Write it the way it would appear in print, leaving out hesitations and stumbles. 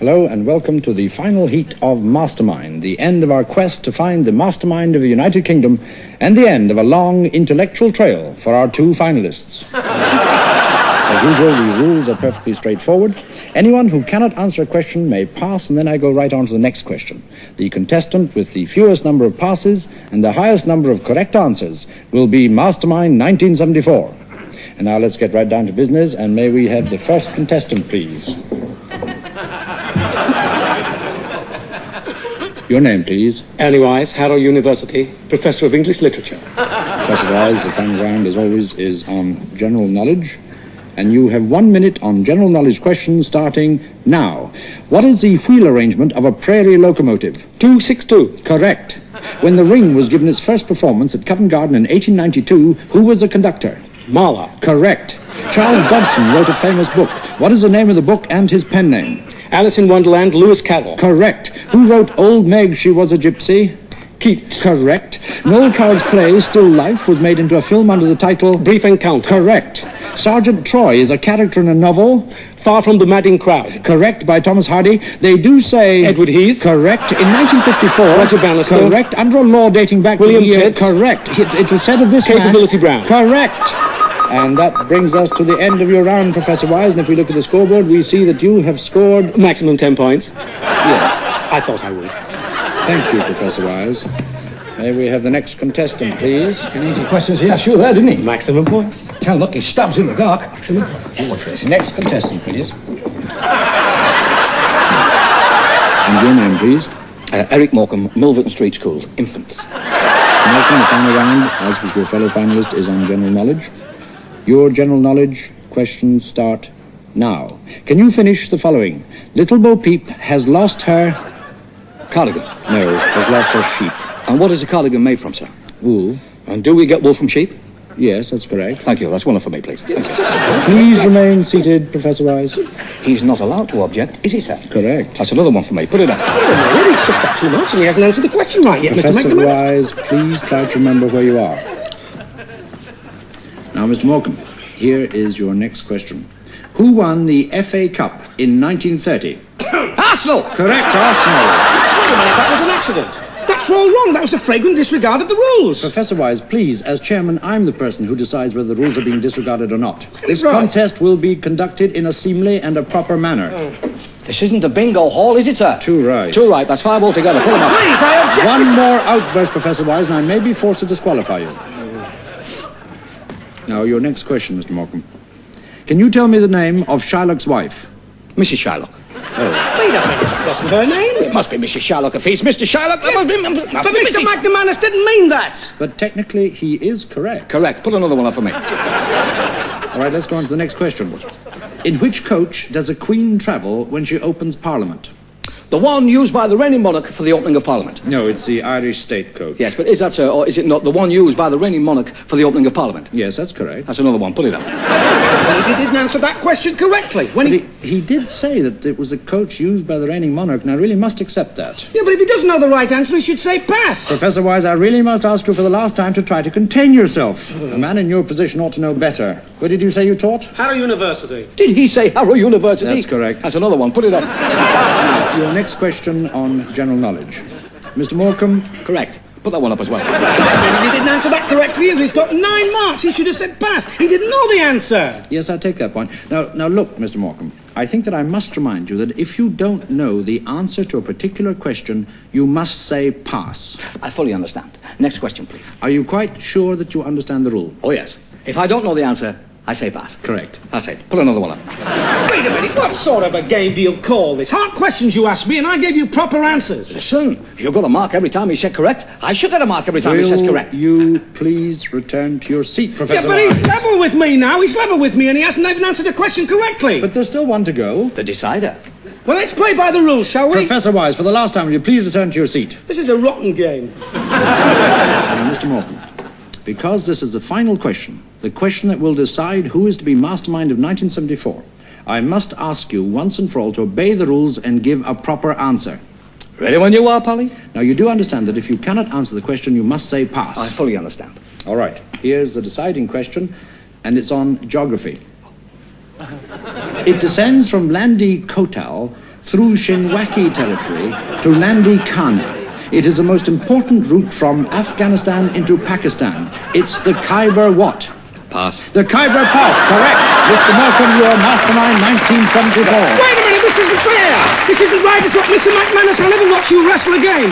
Hello and welcome to the final heat of Mastermind, the end of our quest to find the mastermind of the United Kingdom and the end of a long intellectual trail for our two finalists. As usual, the rules are perfectly straightforward. Anyone who cannot answer a question may pass, and then I go right on to the next question. The contestant with the fewest number of passes and the highest number of correct answers will be Mastermind 1974. And now let's get right down to business, and may we have the first contestant, please. Your name, please. Ernie Wise, Harrow University, Professor of English Literature. Professor Wise, the final round, as always, is on general knowledge. And you have 1 minute on general knowledge questions starting now. What is the wheel arrangement of a prairie locomotive? 262. Correct. When The Ring was given its first performance at Covent Garden in 1892, who was the conductor? Marlowe. Correct. Charles Dodgson wrote a famous book. What is the name of the book and his pen name? Alice in Wonderland, Lewis Carroll. Correct. Who wrote Old Meg, She Was a Gypsy? Keats. Correct. Noel Coward's play, Still Life, was made into a film under the title... Brief Encounter. Correct. Sergeant Troy is a character in a novel... Far from the Madding Crowd. Correct, by Thomas Hardy. They do say... Edward Heath. Correct. In 1954... Roger Bannister. Correct. Under a law dating back William to the year... Pitts. Correct. It was said of this Capability man... Brown. Correct. And that brings us to the end of your round, Professor Wise. And if we look at the scoreboard, we see that you have scored... Maximum 10 points. Yes. I thought I would. Thank you, Professor Wise. May we have the next contestant, please? An easy questions he asked you there, didn't he? Maximum points. Tell look, he stabs in the dark. Maximum. Next contestant, please. And your name, please? Eric Morecambe, Milverton Street School, infants. Morecambe, the final round, as with your fellow finalist, is on general knowledge. Your general knowledge questions start now. Can you finish the following? Little Bo Peep has lost her... Cardigan. No, has lost her sheep. And what is a cardigan made from, sir? Wool. And do we get wool from sheep? Yes, that's correct. Thank you. That's one for me, please. Please remain seated, Professor Wise. He's not allowed to object, is he, sir? Correct. That's another one for me. Put it up. He's just got too much and he hasn't answered the question right yet, Mr. Professor McNamara. Wise, please try to remember where you are. Now, Mr. Morecambe, here is your next question. Who won the FA Cup in 1930? Arsenal! Correct, Arsenal. Wait a minute, that was an accident. That's all wrong. That was a flagrant disregard of the rules. Professor Wise, please, as chairman, I'm the person who decides whether the rules are being disregarded or not. This right. contest will be conducted in a seemly and a proper manner. This isn't a bingo hall, is it, sir? Too right. Too right. That's 5 altogether. Pull them up. Please, I object. One more outburst, Professor Wise, and I may be forced to disqualify you. Now, your next question, Mr. Morecambe. Can you tell me the name of Shylock's wife? Mrs. Shylock. Wait a minute, that wasn't her name. It must be Mrs. Shylock if he's Mr. Shylock. That must be... But Mr. McNamara didn't mean that. But technically, he is correct. Correct. Put another one up for me. All right, let's go on to the next question. In which coach does a queen travel when she opens Parliament? The one used by the reigning monarch for the opening of Parliament. No, it's the Irish state coach. Yes, but is that, sir, or is it not the one used by the reigning monarch for the opening of Parliament? Yes, that's correct. That's another one. Put it up. He didn't answer that question correctly. When He did say that it was a coach used by the reigning monarch, and I really must accept that. Yeah, but if he doesn't know the right answer, he should say pass. Professor Wise, I really must ask you for the last time to try to contain yourself. A man in your position ought to know better. Where did you say you taught? Harrow University. Did he say Harrow University? That's correct. That's another one. Put it up. Now, your next question on general knowledge. Mr. Morecambe? Correct. Put that one up as well. He didn't answer that correctly either. He's got 9 marks. He should have said pass. He didn't know the answer. Yes, I take that point. Now look, Mr. Morecambe, I think that I must remind you that if you don't know the answer to a particular question, you must say pass. I fully understand. Next question, please. Are you quite sure that you understand the rule? Oh, yes. If I don't know the answer, I say pass. Correct. That's it. Put another one up. Wait a minute. What sort of a game do you call this? Hard questions you asked me, and I gave you proper answers. Listen, you got a mark every time he said correct. I should get a mark every time he says correct. Will you please return to your seat, Professor Yeah, but Wise? he's level with me now. He's level with me, and he hasn't even answered the question correctly. But there's still one to go. The decider. Well, let's play by the rules, shall we? Professor Wise, for the last time, will you please return to your seat? This is a rotten game. Now, Mr. Morecambe, because this is the final question, the question that will decide who is to be Mastermind of 1974, I must ask you once and for all to obey the rules and give a proper answer. Ready when you are, Polly? Now, you do understand that if you cannot answer the question, you must say pass. I fully understand. All right, here's the deciding question, and it's on geography. It descends from Landi Kotal through Shinwaki territory to Nandi Khana. It is the most important route from Afghanistan into Pakistan. It's the Khyber what? Pass. The Khyber Pass, correct. Mr. Morecambe, you are Mastermind 1974. Wait a minute, this isn't fair! This isn't right at all. Mr. McManus, I'll never watch you wrestle again.